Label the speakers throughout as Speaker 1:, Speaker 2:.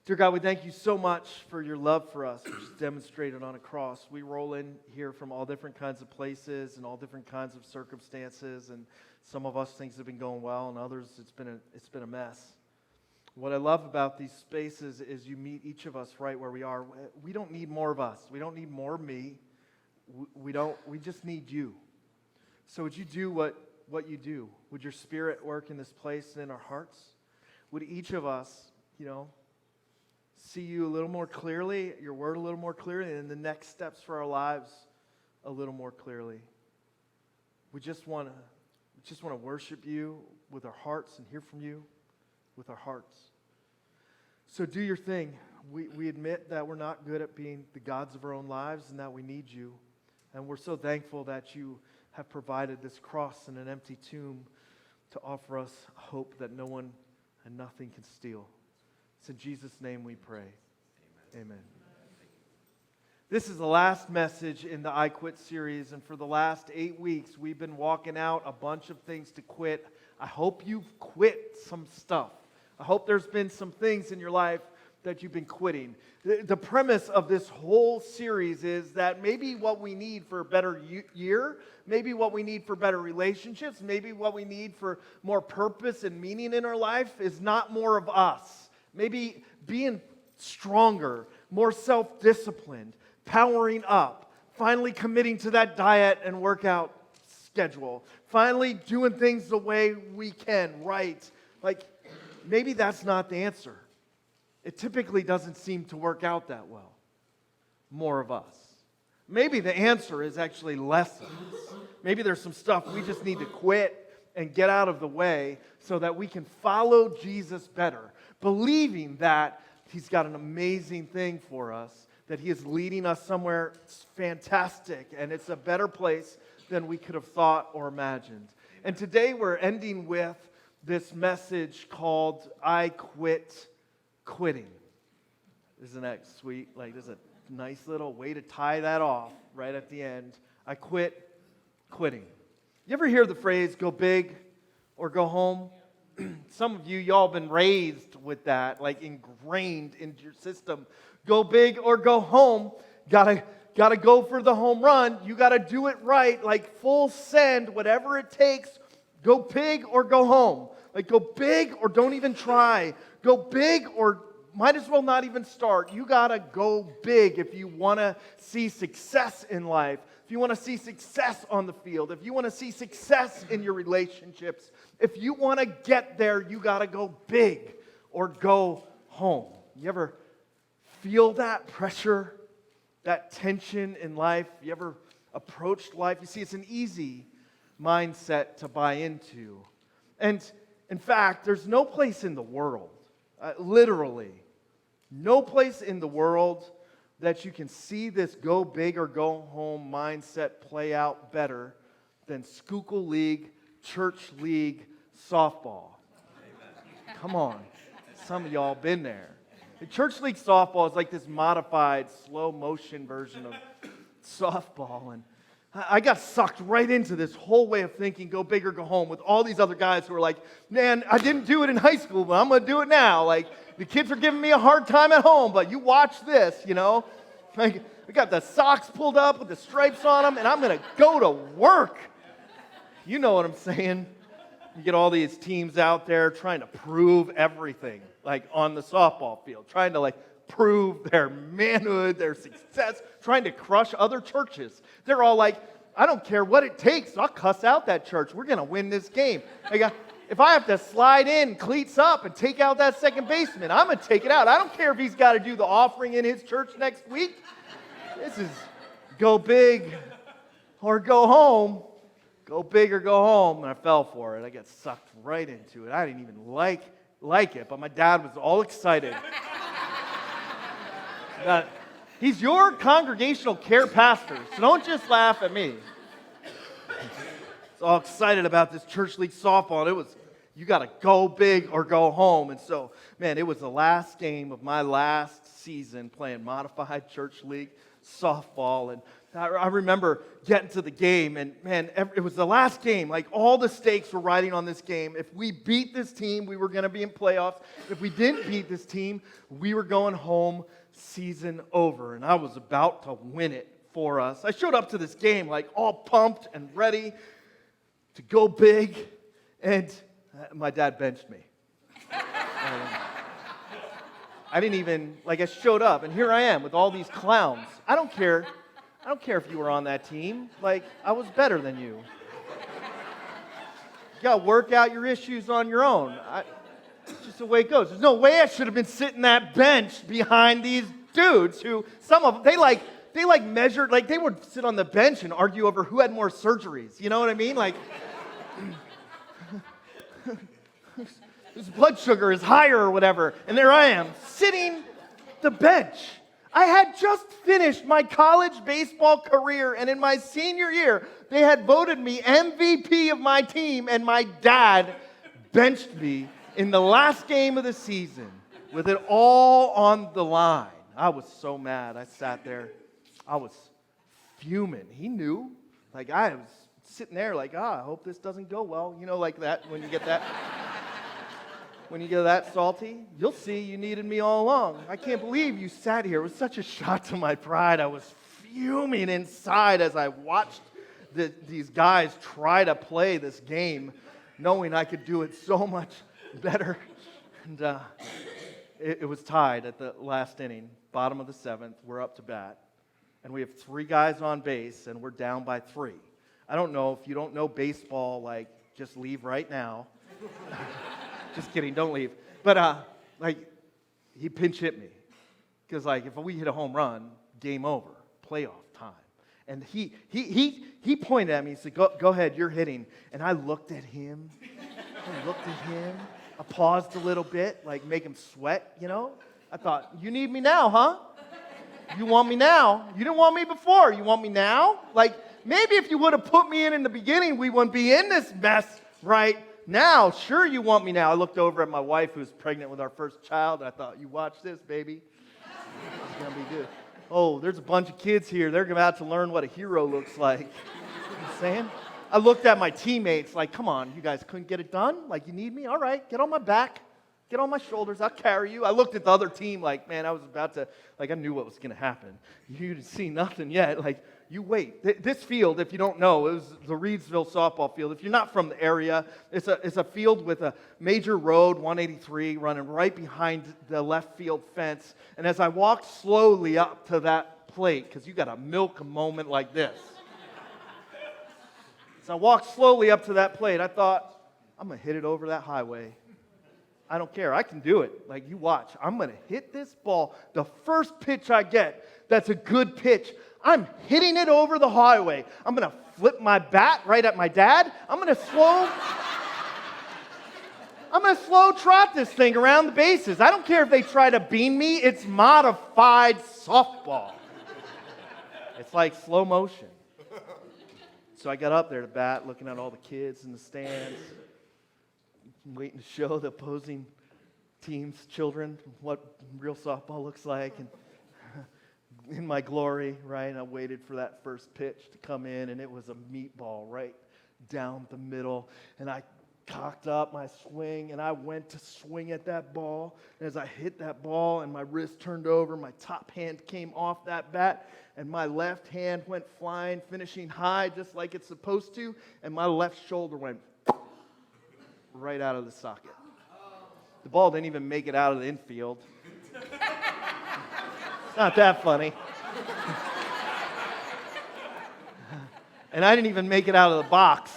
Speaker 1: Dear God, we thank you so much for your love for us, which is demonstrated on a cross. We roll in here from all different kinds of places and all different kinds of circumstances, and some of us things have been going well, and others it's been a mess. What I love about these spaces is you meet each of us right where we are. We don't need more of us. We don't need more of me. We just need you. So would you do what you do? Would your Spirit work in this place and in our hearts? Would each of us, see you a little more clearly, your word a little more clearly, and the next steps for our lives a little more clearly? We just want to worship you with our hearts and hear from you with our hearts. So do your thing. We admit that we're not good at being the gods of our own lives and that we need you. And we're so thankful that you have provided this cross and an empty tomb to offer us hope that no one and nothing can steal. It's in Jesus' name we pray. Amen. This is the last message in the I Quit series, and for the last 8 weeks, we've been walking out a bunch of things to quit. I hope you've quit some stuff. I hope there's been some things in your life that you've been quitting. The premise of this whole series is that maybe what we need for a better year, maybe what we need for better relationships, maybe what we need for more purpose and meaning in our life is not more of us. Maybe being stronger, more self-disciplined, powering up, finally committing to that diet and workout schedule, finally doing things the way we can, right? Maybe that's not the answer. It typically doesn't seem to work out that well. More of us. Maybe the answer is actually less of us. Maybe there's some stuff we just need to quit and get out of the way so that we can follow Jesus better, believing that He's got an amazing thing for us, that He is leading us somewhere fantastic, and it's a better place than we could have thought or imagined. And today we're ending with this message called I Quit Quitting. Isn't that sweet? There's a nice little way to tie that off right at the end. I quit quitting. You ever hear the phrase, go big or go home? Some of y'all been raised with that, ingrained into your system. Go big or go home. Gotta go for the home run. You gotta do it right, full send, whatever it takes. Go big or go home. Go big or don't even try. Go big or might as well not even start. You gotta go big if you want to see success in life. If you want to see success on the field. If you want to see success in your relationships. If you want to get there, you gotta go big or go home. You ever feel that pressure, that tension in life? You ever approached life? You see, it's an easy mindset to buy into. And in fact, there's no place in the world, literally, no place in the world that you can see this go big or go home mindset play out better than Schuylkill League, Church League softball. Amen. Come on, some of y'all been there. The Church League softball is like this modified, slow motion version of softball, and I got sucked right into this whole way of thinking, go big or go home, with all these other guys who were like, man, I didn't do it in high school, but I'm going to do it now. The kids are giving me a hard time at home, but you watch this, I got the socks pulled up with the stripes on them, and I'm going to go to work. You know what I'm saying? You get all these teams out there trying to prove everything, on the softball field, trying to, prove their manhood, their success, trying to crush other churches. They're all like, I don't care what it takes. I'll cuss out that church. We're going to win this game. If I have to slide in, cleats up, and take out that second baseman, I'm going to take it out. I don't care if he's got to do the offering in his church next week. This is go big or go home. Go big or go home. And I fell for it. I got sucked right into it. I didn't even like it, but my dad was all excited. He's your congregational care pastor, so don't just laugh at me. He's all excited about this Church League softball, and it was, you got to go big or go home. And so, man, it was the last game of my last season playing modified Church League softball, and I remember getting to the game, and man, it was the last game. Like, all the stakes were riding on this game. If we beat this team, we were going to be in playoffs. If we didn't beat this team, we were going home, season over. And I was about to win it for us. I showed up to this game, like, all pumped and ready to go big, and my dad benched me. I didn't even, I showed up, and here I am with all these clowns. I don't care if you were on that team. I was better than you. You got to work out your issues on your own. It's just the way it goes. There's no way I should have been sitting that bench behind these dudes who, some of them, they measured, they would sit on the bench and argue over who had more surgeries. You know what I mean? His blood sugar is higher or whatever. And there I am, sitting the bench. I had just finished my college baseball career, and in my senior year, they had voted me MVP of my team, and my dad benched me in the last game of the season with it all on the line. I was so mad. I sat there. I was fuming. He knew. I was sitting there I hope this doesn't go well. You know, like that, when you get that... When you get that salty, you'll see you needed me all along. I can't believe you sat here. It was such a shot to my pride. I was fuming inside as I watched these guys try to play this game, knowing I could do it so much better. And it was tied at the last inning, bottom of the seventh. We're up to bat. And we have 3 guys on base, and we're down by 3. I don't know. If you don't know baseball, just leave right now. Just kidding, don't leave. But, he pinch hit me. Because, if we hit a home run, game over, playoff time. And he pointed at me and said, go ahead, you're hitting. And I looked at him. I paused a little bit, make him sweat, you know. I thought, you need me now, huh? You want me now? You didn't want me before. You want me now? Maybe if you would have put me in the beginning, we wouldn't be in this mess right now. Sure, you want me now. I looked over at my wife, who was pregnant with our first child, and I thought, you watch this, baby. It's going to be good. Oh, there's a bunch of kids here. They're about to learn what a hero looks like. You know what I'm saying? I looked at my teammates come on, you guys couldn't get it done? You need me? All right, get on my back. Get on my shoulders. I'll carry you. I looked at the other team man, I was about to, I knew what was going to happen. You didn't see nothing yet. You wait. This field, if you don't know, it was the Reedsville softball field. If you're not from the area, it's a field with a major road, 183, running right behind the left field fence. And as I walked slowly up to that plate, because you got to milk a moment like this. As I walked slowly up to that plate, I thought, I'm going to hit it over that highway. I don't care. I can do it. You watch. I'm going to hit this ball. The first pitch I get, that's a good pitch. I'm hitting it over the highway. I'm going to flip my bat right at my dad. I'm going to slow trot this thing around the bases. I don't care if they try to bean me. It's modified softball. It's like slow motion. So I got up there to bat, looking at all the kids in the stands, waiting to show the opposing team's children what real softball looks like. And in my glory, right, I waited for that first pitch to come in, and it was a meatball right down the middle. And I cocked up my swing, and I went to swing at that ball. And as I hit that ball and my wrist turned over, my top hand came off that bat, and my left hand went flying, finishing high just like it's supposed to, and my left shoulder went right out of the socket. The ball didn't even make it out of the infield. It's not that funny. And I didn't even make it out of the box.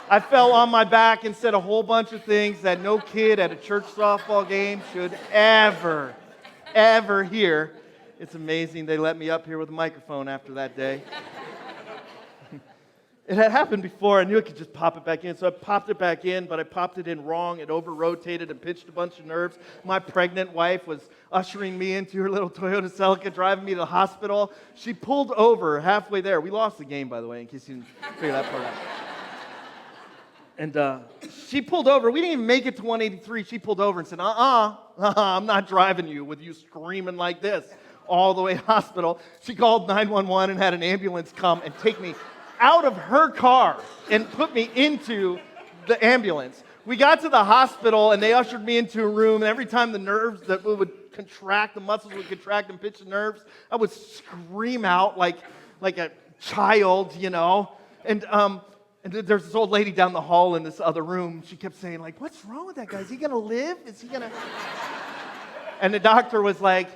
Speaker 1: I fell on my back and said a whole bunch of things that no kid at a church softball game should ever hear. It's amazing they let me up here with a microphone after that day. It had happened before. I knew I could just pop it back in. So I popped it back in, but I popped it in wrong. It over-rotated and pinched a bunch of nerves. My pregnant wife was ushering me into her little Toyota Celica, driving me to the hospital. She pulled over halfway there. We lost the game, by the way, in case you didn't figure that part out. And she pulled over. We didn't even make it to 183. She pulled over and said, I'm not driving you with you screaming like this. all the way to the hospital. She called 911 and had an ambulance come and take me out of her car and put me into the ambulance. We got to the hospital and they ushered me into a room, and every time the nerves that would contract, the muscles would contract and pinch the nerves, I would scream out like a child, you know. And there's this old lady down the hall in this other room. She kept saying, like, what's wrong with that guy? Is he going to live? Is he going to... And the doctor was like,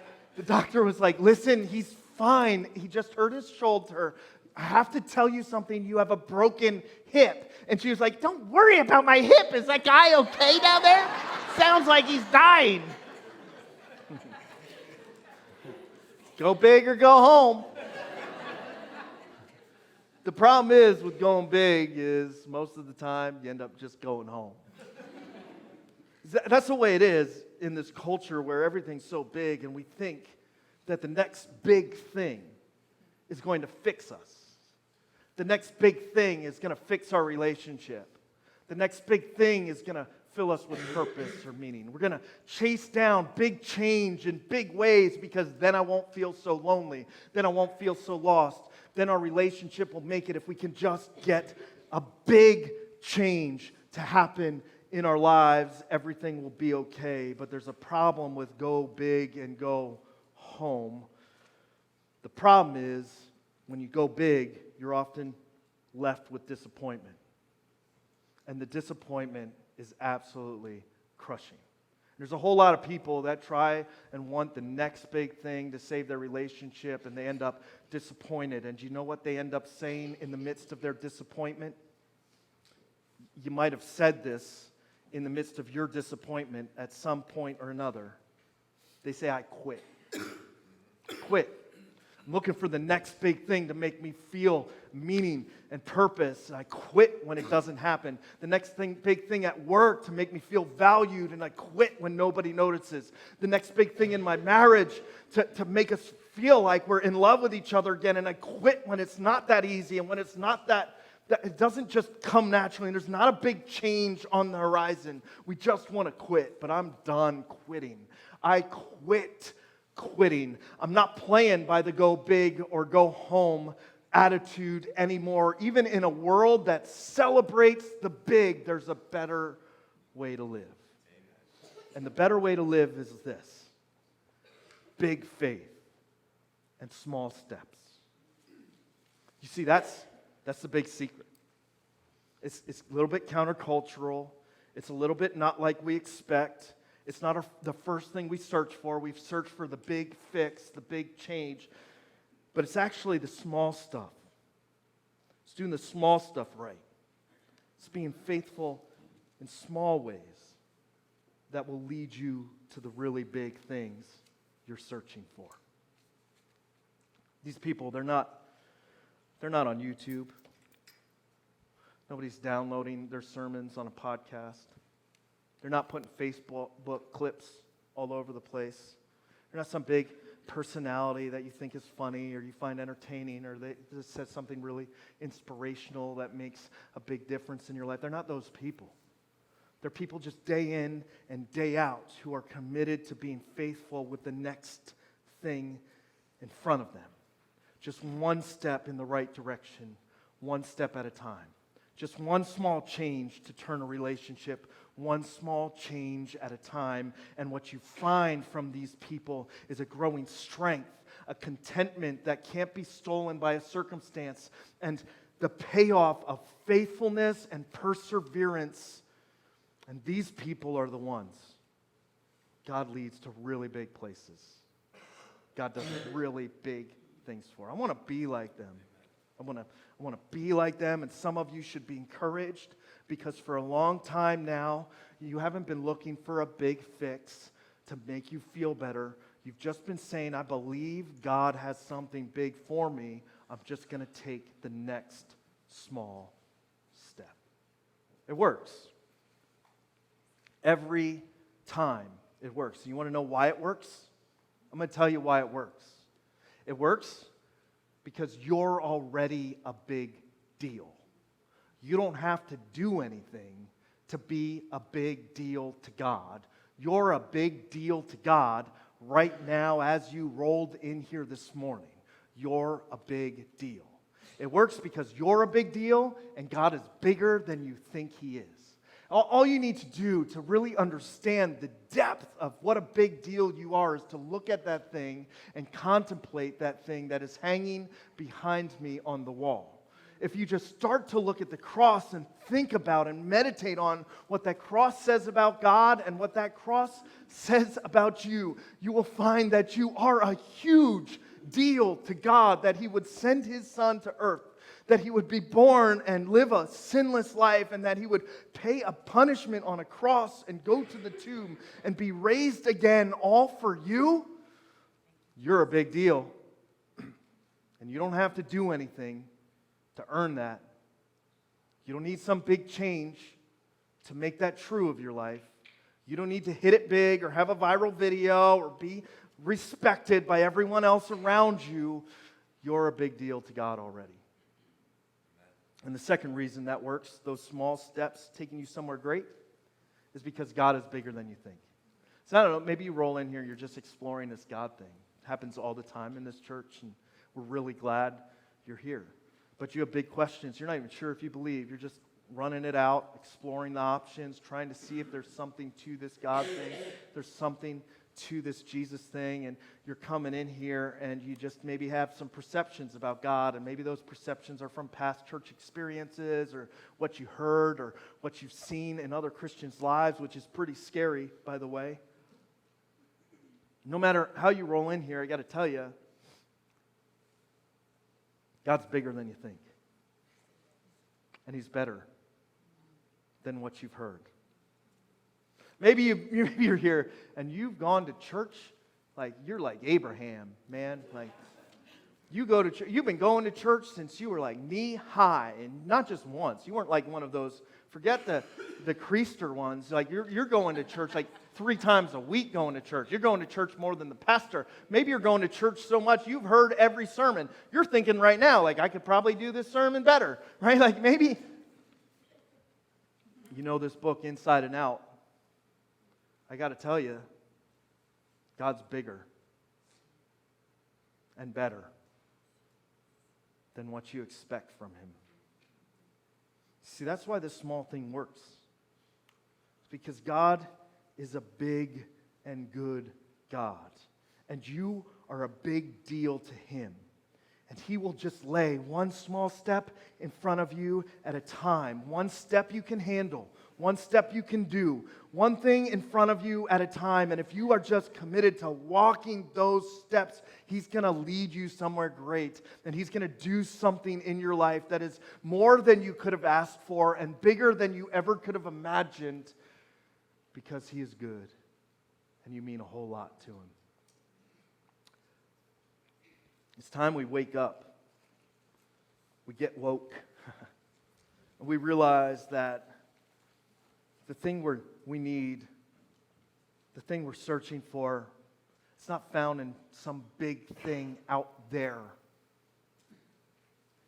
Speaker 1: listen, he's fine. He just hurt his shoulder. I have to tell you something. You have a broken hip. And she was like, don't worry about my hip. Is that guy okay down there? Sounds like he's dying. Go big or go home. The problem is with going big is most of the time you end up just going home. That's the way it is in this culture where everything's so big and we think that the next big thing is going to fix us. The next big thing is going to fix our relationship. The next big thing is going to fill us with purpose or meaning. We're going to chase down big change in big ways because then I won't feel so lonely. Then I won't feel so lost. Then our relationship will make it if we can just get a big change to happen in our lives. Everything will be okay. But there's a problem with go big and go home. The problem is when you go big, you're often left with disappointment. And the disappointment is absolutely crushing. There's a whole lot of people that try and want the next big thing to save their relationship, and they end up disappointed. And do you know what they end up saying in the midst of their disappointment? You might have said this in the midst of your disappointment at some point or another. They say, I quit. Quit. I'm looking for the next big thing to make me feel meaning and purpose. And I quit when it doesn't happen. The next big thing at work to make me feel valued, and I quit when nobody notices. The next big thing in my marriage to make us feel like we're in love with each other again, and I quit when it's not that easy and when it's not that it doesn't just come naturally, and there's not a big change on the horizon. We just want to quit, but I'm done quitting. I quit quitting. I'm not playing by the go big or go home attitude anymore. Even in a world that celebrates the big, there's a better way to live. And the better way to live is this: big faith and small steps. You see, that's the big secret. It's a little bit countercultural. It's a little bit not like we expect. It's not the first thing we search for. We've searched for the big fix, the big change. But it's actually the small stuff. It's doing the small stuff right. It's being faithful in small ways that will lead you to the really big things you're searching for. These people, they're not on YouTube. Nobody's downloading their sermons on a podcast. They're not putting Facebook clips all over the place. They're not some big personality that you think is funny or you find entertaining, or they just said something really inspirational that makes a big difference in your life. They're not those people. They're people just day in and day out who are committed to being faithful with the next thing in front of them. Just one step in the right direction, one step at a time. Just one small change to turn a relationship, one small change at a time. And what you find from these people is a growing strength, a contentment that can't be stolen by a circumstance, and the payoff of faithfulness and perseverance. And these people are the ones God leads to really big places. God does really big things for. I want to be like them. I want to be like them, and some of you should be encouraged because for a long time now, you haven't been looking for a big fix to make you feel better. You've just been saying, I believe God has something big for me. I'm just going to take the next small step. It works. Every time it works. You want to know why it works? I'm going to tell you why it works. It works because you're already a big deal. You don't have to do anything to be a big deal to God. You're a big deal to God right now as you rolled in here this morning, you're a big deal. It works because you're a big deal and God is bigger than you think He is. All you need to do to really understand the depth of what a big deal you are is to look at that thing and contemplate that thing that is hanging behind me on the wall. If you just start to look at the cross and think about and meditate on what that cross says about God and what that cross says about you, you will find that you are a huge deal to God, that He would send His Son to earth, that He would be born and live a sinless life, and that He would pay a punishment on a cross and go to the tomb and be raised again, all for you. You're a big deal. And you don't have to do anything to earn that. You don't need some big change to make that true of your life. You don't need to hit it big or have a viral video or be respected by everyone else around you. You're a big deal to God already. And the second reason that works, those small steps taking you somewhere great, is because God is bigger than you think. So I don't know, maybe you roll in here, you're just exploring this God thing. It happens all the time in this church, and we're really glad you're here. But you have big questions. You're not even sure if you believe. You're just running it out, exploring the options, trying to see if there's something to this God thing, there's something to this Jesus thing, and you're coming in here and you just maybe have some perceptions about God, and maybe those perceptions are from past church experiences or what you heard or what you've seen in other Christians' lives, which is pretty scary, by the way. No matter how you roll in here, I got to tell you, God's bigger than you think. And He's better than what you've heard. Maybe you're here and you've gone to church like you're like Abraham, man. Like you go to church, you've been going to church since you were like knee high, and not just once. You weren't like one of those. Forget the creaster ones. Like you're going to church like 3 times a week. Going to church. You're going to church more than the pastor. Maybe you're going to church so much you've heard every sermon. You're thinking right now, like I could probably do this sermon better, right? Like maybe you know this book inside and out. I got to tell you, God's bigger and better than what you expect from Him. See, that's why this small thing works. It's because God is a big and good God. And you are a big deal to Him. And He will just lay one small step in front of you at a time. One step you can handle. One step you can do. One thing in front of you at a time. And if you are just committed to walking those steps, He's going to lead you somewhere great. And He's going to do something in your life that is more than you could have asked for and bigger than you ever could have imagined, because He is good and you mean a whole lot to Him. It's time we wake up. We get woke. And we realize that the thing we need, the thing we're searching for, it's not found in some big thing out there.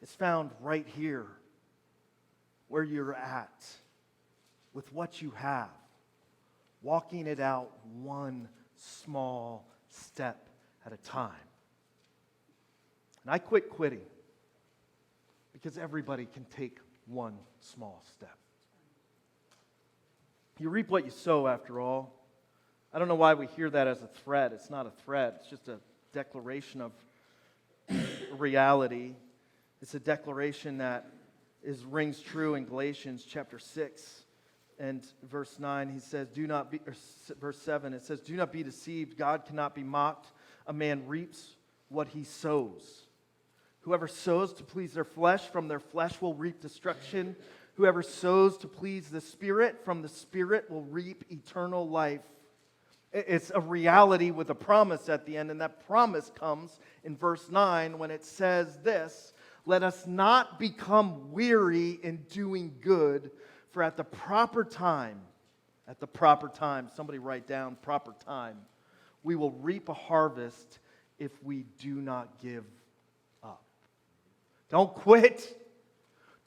Speaker 1: It's found right here, where you're at, with what you have, walking it out one small step at a time. And I quit quitting because everybody can take one small step. You reap what you sow, after all. I don't know why we hear that as a threat. It's not a threat. It's just a declaration of reality. It's a declaration that rings true in Galatians chapter 6 and verse 9. He says, verse 7, it says, "Do not be deceived. God cannot be mocked. A man reaps what he sows. Whoever sows to please their flesh, from their flesh will reap destruction. Whoever sows to please the Spirit, from the Spirit will reap eternal life." It's a reality with a promise at the end, and that promise comes in verse 9 when it says this: "Let us not become weary in doing good, for at the proper time," somebody write down proper time, "we will reap a harvest if we do not give up." Don't quit.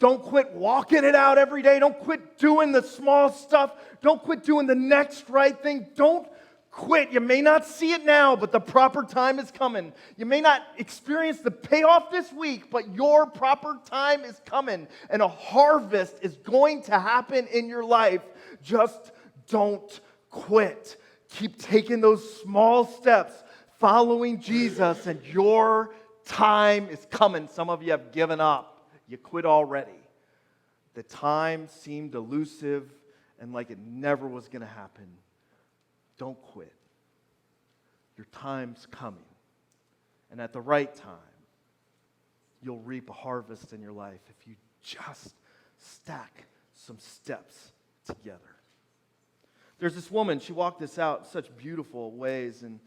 Speaker 1: Don't quit walking it out every day. Don't quit doing the small stuff. Don't quit doing the next right thing. Don't quit. You may not see it now, but the proper time is coming. You may not experience the payoff this week, but your proper time is coming, and a harvest is going to happen in your life. Just don't quit. Keep taking those small steps, following Jesus, and your time is coming. Some of you have given up. You quit already. The time seemed elusive and like it never was going to happen. Don't quit. Your time's coming. And at the right time, you'll reap a harvest in your life if you just stack some steps together. There's this woman, she walked this out in such beautiful ways in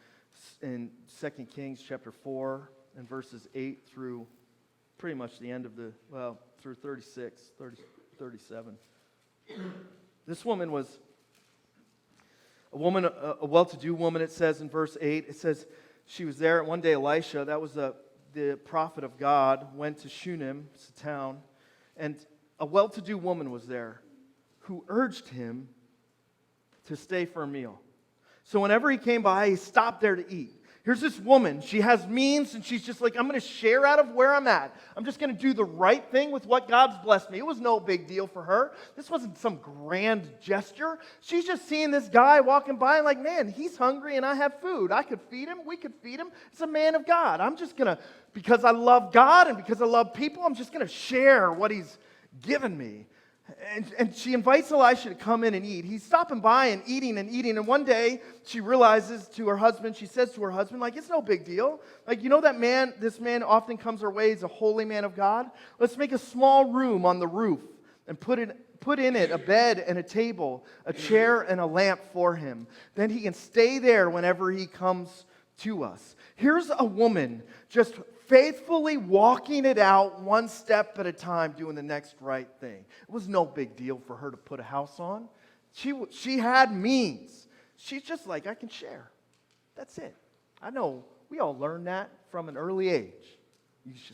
Speaker 1: 2 Kings chapter 4 and verses 8 through pretty much the end of through 37. This woman was a well-to-do woman, it says in verse 8. It says she was there. One day Elisha, that was the prophet of God, went to Shunem, it's a town, and a well-to-do woman was there who urged him to stay for a meal. So whenever he came by, he stopped there to eat. Here's this woman. She has means, and she's just like, I'm going to share out of where I'm at. I'm just going to do the right thing with what God's blessed me. It was no big deal for her. This wasn't some grand gesture. She's just seeing this guy walking by and like, man, he's hungry and I have food. I could feed him. We could feed him. It's a man of God. I'm just going to, because I love God and because I love people, I'm just going to share what he's given me. And she invites Elisha to come in and eat. He's stopping by and eating. And one day she realizes to her husband, she says to her husband, like, it's no big deal. Like, you know that man, this man often comes our way. He's a holy man of God. Let's make a small room on the roof and put in it a bed and a table, a chair and a lamp for him. Then he can stay there whenever he comes to us. Here's a woman just faithfully walking it out one step at a time, doing the next right thing. It was no big deal for her to put a house on. She had means. She's just like, I can share. That's it. I know we all learn that from an early age.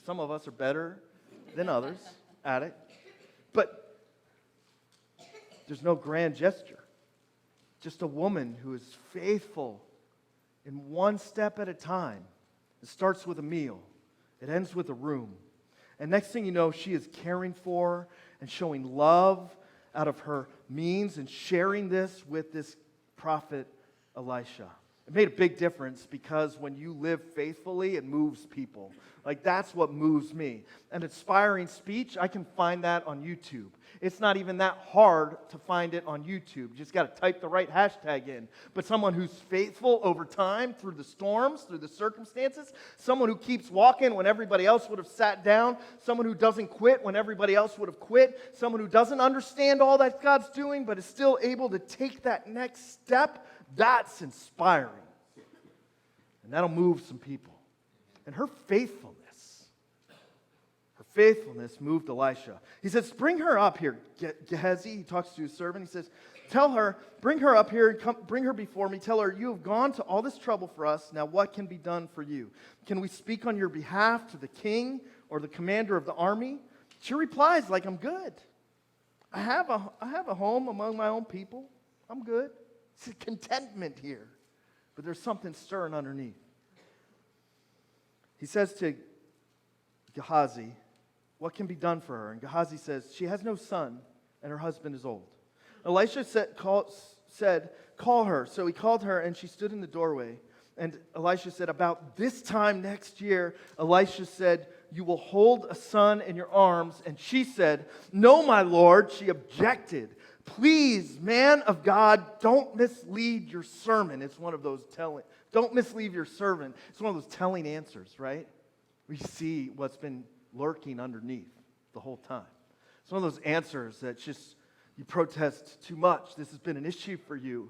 Speaker 1: Some of us are better than others at it. But there's no grand gesture. Just a woman who is faithful in one step at a time. It starts with a meal. It ends with a room. And next thing you know, she is caring for and showing love out of her means and sharing this with this prophet Elisha. It made a big difference because when you live faithfully, it moves people. Like, that's what moves me. An inspiring speech, I can find that on YouTube. It's not even that hard to find it on YouTube. You just got to type the right hashtag in. But someone who's faithful over time, through the storms, through the circumstances, someone who keeps walking when everybody else would have sat down, someone who doesn't quit when everybody else would have quit, someone who doesn't understand all that God's doing, but is still able to take that next step, that's inspiring. And that'll move some people. And her faithfulness moved Elisha. He says, bring her up here, Gehazi. He talks to his servant. He says, tell her, bring her up here and bring her before me. Tell her, you have gone to all this trouble for us. Now what can be done for you? Can we speak on your behalf to the king or the commander of the army? She replies, like, I'm good. I have a home among my own people. I'm good. It's contentment here. But there's something stirring underneath. He says to Gehazi, what can be done for her? And Gehazi says, she has no son, and her husband is old. Elisha said, call her. So he called her, and she stood in the doorway. And Elisha said, about this time next year, Elisha said, you will hold a son in your arms. And she said, no, my Lord. She objected. Please, man of God, don't mislead your sermon. It's one of those don't mislead your servant. It's one of those telling answers, right? We see what's been lurking underneath the whole time. It's one of those answers that just, you protest too much. This has been an issue for you.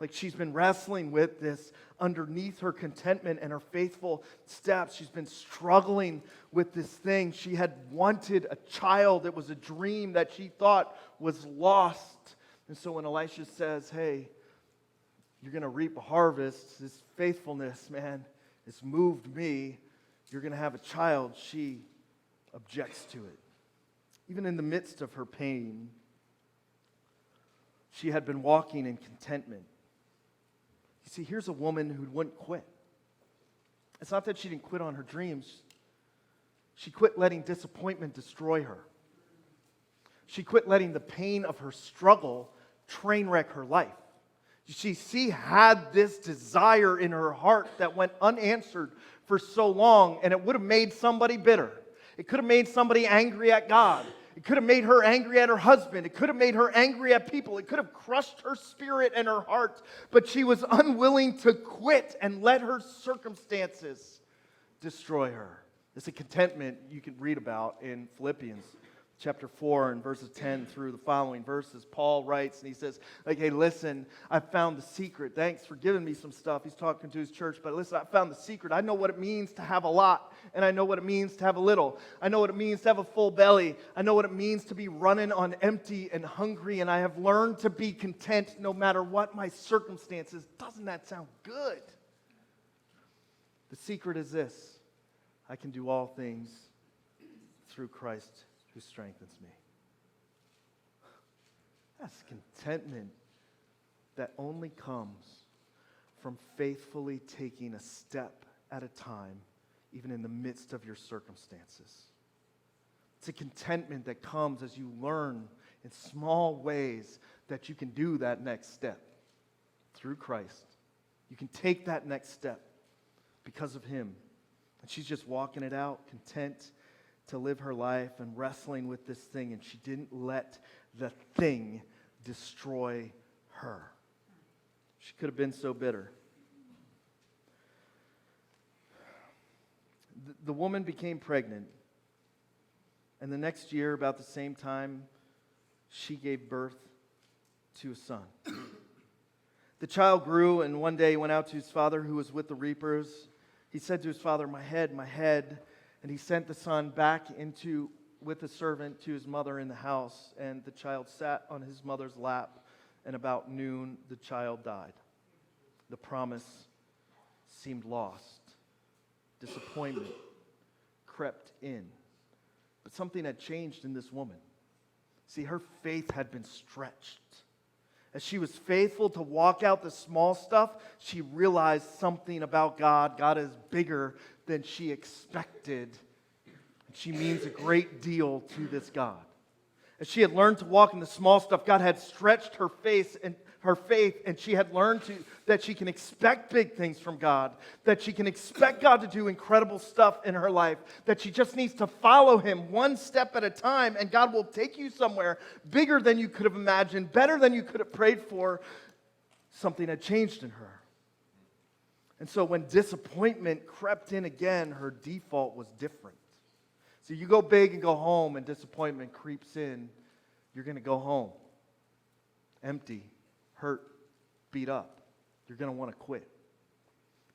Speaker 1: Like, she's been wrestling with this underneath her contentment and her faithful steps. She's been struggling with this thing. She had wanted a child. It was a dream that she thought was lost. And so when Elisha says, hey, you're going to reap a harvest, this faithfulness, man, it's moved me. You're going to have a child. She objects to it. Even in the midst of her pain, she had been walking in contentment. You see, here's a woman who wouldn't quit. It's not that she didn't quit on her dreams. She quit letting disappointment destroy her. She quit letting the pain of her struggle train wreck her life. She had this desire in her heart that went unanswered for so long, and it would have made somebody bitter. It could have made somebody angry at God. It could have made her angry at her husband. It could have made her angry at people. It could have crushed her spirit and her heart, but she was unwilling to quit and let her circumstances destroy her. It's a contentment you can read about in Philippians chapter 4 and verses 10 through the following verses. Paul writes and he says, hey, listen, I found the secret. Thanks for giving me some stuff. He's talking to his church, but listen, I found the secret. I know what it means to have a lot, and I know what it means to have a little. I know what it means to have a full belly. I know what it means to be running on empty and hungry, and I have learned to be content no matter what my circumstances. Doesn't that sound good? The secret is this: I can do all things through Christ who strengthens me. That's contentment that only comes from faithfully taking a step at a time, even in the midst of your circumstances. It's a contentment that comes as you learn in small ways that you can do that next step through Christ. You can take that next step because of Him. And she's just walking it out, content to live her life and wrestling with this thing, and she didn't let the thing destroy her. She could have been so bitter. The woman became pregnant, and the next year, about the same time, she gave birth to a son. The child grew, and one day he went out to his father, who was with the reapers. He said to his father, my head, my head. And he sent the son back with a servant to his mother in the house, and the child sat on his mother's lap, and about noon the child died. The promise seemed lost. Disappointment crept in. But something had changed in this woman. See, her faith had been stretched. As she was faithful to walk out the small stuff, she realized something about God. God is bigger than she expected. She means a great deal to this God. As she had learned to walk in the small stuff, God had stretched her faith, and she had learned that she can expect big things from God, that she can expect God to do incredible stuff in her life, that she just needs to follow Him one step at a time, and God will take you somewhere bigger than you could have imagined, better than you could have prayed for. Something had changed in her. And so when disappointment crept in again, her default was different. So you go big and go home, and disappointment creeps in, you're going to go home empty, hurt, beat up. You're going to want to quit.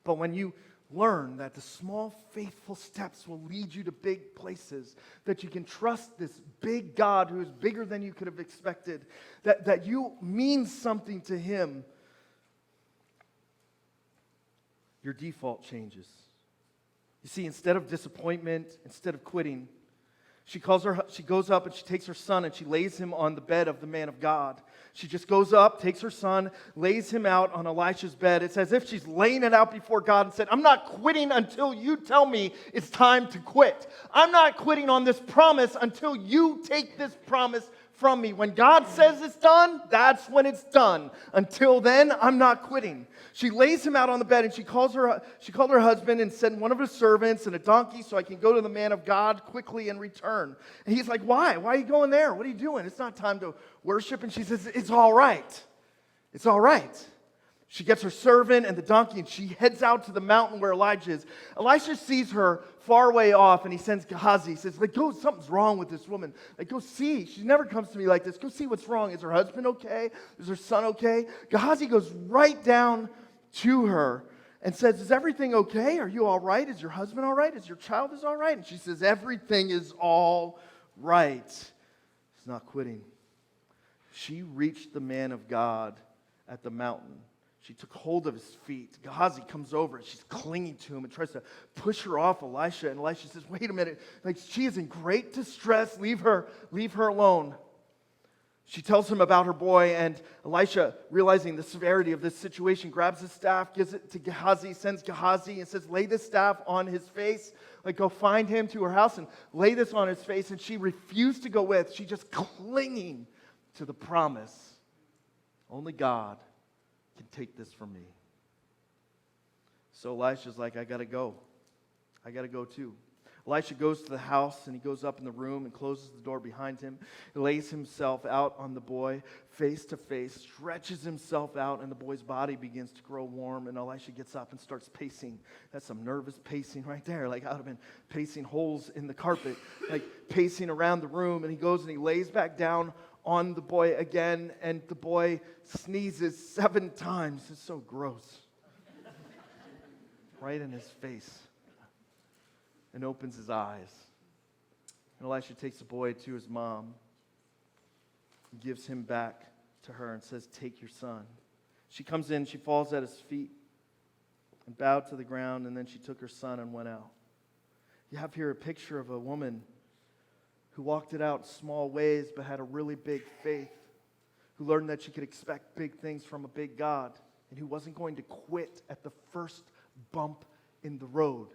Speaker 1: But when you learn that the small, faithful steps will lead you to big places, that you can trust this big God who is bigger than you could have expected, that you mean something to Him, your default changes. You see, instead of disappointment, instead of quitting, she goes up and she takes her son and she lays him on the bed of the man of God. She just goes up, takes her son, lays him out on Elisha's bed. It's as if she's laying it out before God and said, I'm not quitting until you tell me it's time to quit. I'm not quitting on this promise until you take this promise from me. When God says it's done, that's when it's done. Until then, I'm not quitting. She lays him out on the bed, and she called her husband and sent one of his servants and a donkey so I can go to the man of God quickly and return. And he's like, why? Why are you going there? What are you doing? It's not time to worship. And she says, it's all right. It's all right. She gets her servant and the donkey, and she heads out to the mountain where Elijah is. Elisha sees her far away off, and he sends Gehazi. He says, go, something's wrong with this woman. Go see. She never comes to me like this. Go see what's wrong. Is her husband okay? Is her son okay? Gehazi goes right down to her and says, is everything okay? Are you all right? Is your husband all right? Is your child all right? And she says, everything is all right. She's not quitting. She reached the man of God at the mountain. She took hold of his feet. Gehazi comes over and she's clinging to him and tries to push her off Elisha. And Elisha says, wait a minute. She is in great distress. Leave her alone. She tells him about her boy, and Elisha, realizing the severity of this situation, grabs his staff, gives it to Gehazi, sends Gehazi, and says, lay this staff on his face. Like, go find him to her house and lay this on his face. And she refused to go with. She just clinging to the promise. Only God can take this from me. So Elisha's like, I got to go. I got to go too. Elisha goes to the house, and he goes up in the room and closes the door behind him. He lays himself out on the boy, face to face, stretches himself out, and the boy's body begins to grow warm. And Elisha gets up and starts pacing. That's some nervous pacing right there. Like, I would have been pacing holes in the carpet, like pacing around the room. And he goes and he lays back down on the boy again, and the boy sneezes 7 times. It's so gross. Right in his face. And opens his eyes. And Elisha takes the boy to his mom, and gives him back to her and says, take your son. She comes in, she falls at his feet and bowed to the ground, and then she took her son and went out. You have here a picture of a woman who walked it out in small ways but had a really big faith, who learned that she could expect big things from a big God, and who wasn't going to quit at the first bump in the road.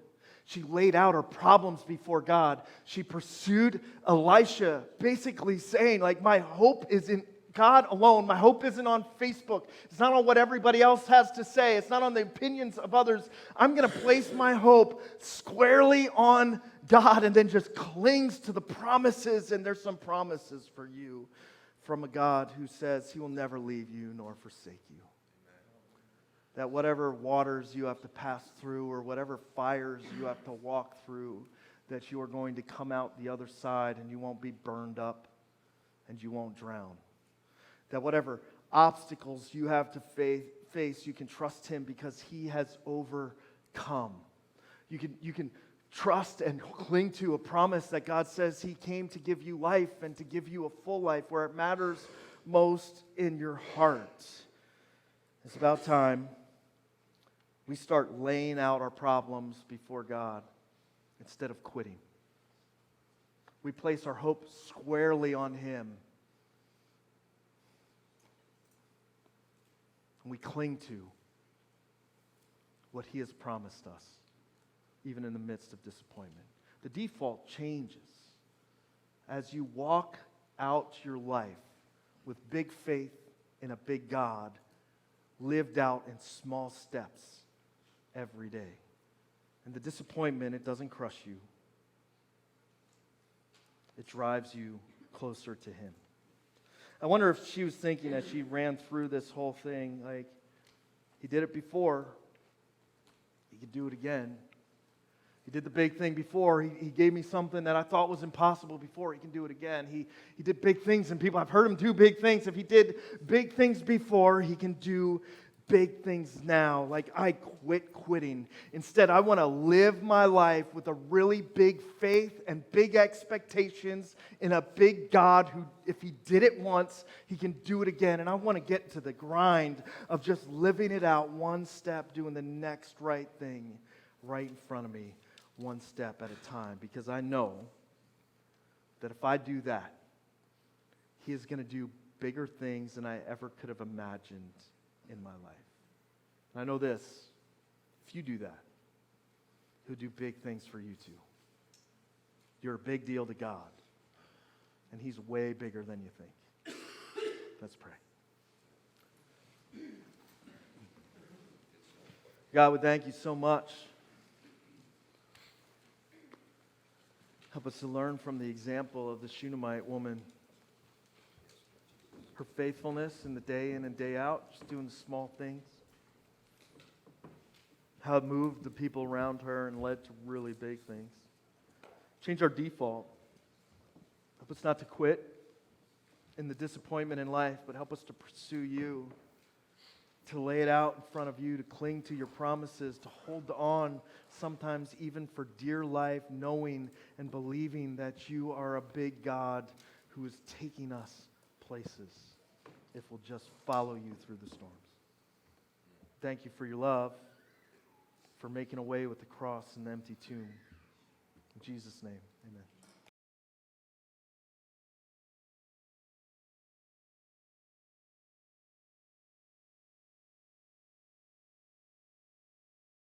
Speaker 1: She laid out her problems before God. She pursued Elisha, basically saying, like, my hope is in God alone. My hope isn't on Facebook. It's not on what everybody else has to say. It's not on the opinions of others. I'm going to place my hope squarely on God, and then just clings to the promises. And there's some promises for you from a God who says He will never leave you nor forsake you. That whatever waters you have to pass through or whatever fires you have to walk through, that you are going to come out the other side and you won't be burned up and you won't drown. That whatever obstacles you have to face, you can trust Him because He has overcome. You can trust and cling to a promise that God says He came to give you life and to give you a full life where it matters most in your heart. It's about time we start laying out our problems before God instead of quitting. We place our hope squarely on Him. And we cling to what He has promised us, even in the midst of disappointment. The default changes as you walk out your life with big faith in a big God, lived out in small steps every day. And the disappointment, it doesn't crush you. It drives you closer to Him. I wonder if she was thinking as she ran through this whole thing, like, He did it before, He could do it again. He did the big thing before. He gave me something that I thought was impossible before. He can do it again. He did big things, and people, I've heard Him do big things. If He did big things before, He can do big things now. Like, I quit quitting. Instead, I want to live my life with a really big faith and big expectations in a big God who, if He did it once, He can do it again. And I want to get to the grind of just living it out one step, doing the next right thing right in front of me, one step at a time. Because I know that if I do that, He is going to do bigger things than I ever could have imagined in my life. And I know this, if you do that, He'll do big things for you too. You're a big deal to God, and He's way bigger than you think. Let's pray. God, we thank You so much. Help us to learn from the example of the Shunammite woman. Her faithfulness in the day in and day out, just doing the small things. How it moved the people around her and led to really big things. Change our default. Help us not to quit in the disappointment in life, but help us to pursue You, to lay it out in front of You, to cling to Your promises, to hold on, sometimes even for dear life, knowing and believing that You are a big God who is taking us places if we'll just follow You through the storms. Thank You for Your love, for making a way with the cross and the empty tomb. In Jesus' name, amen.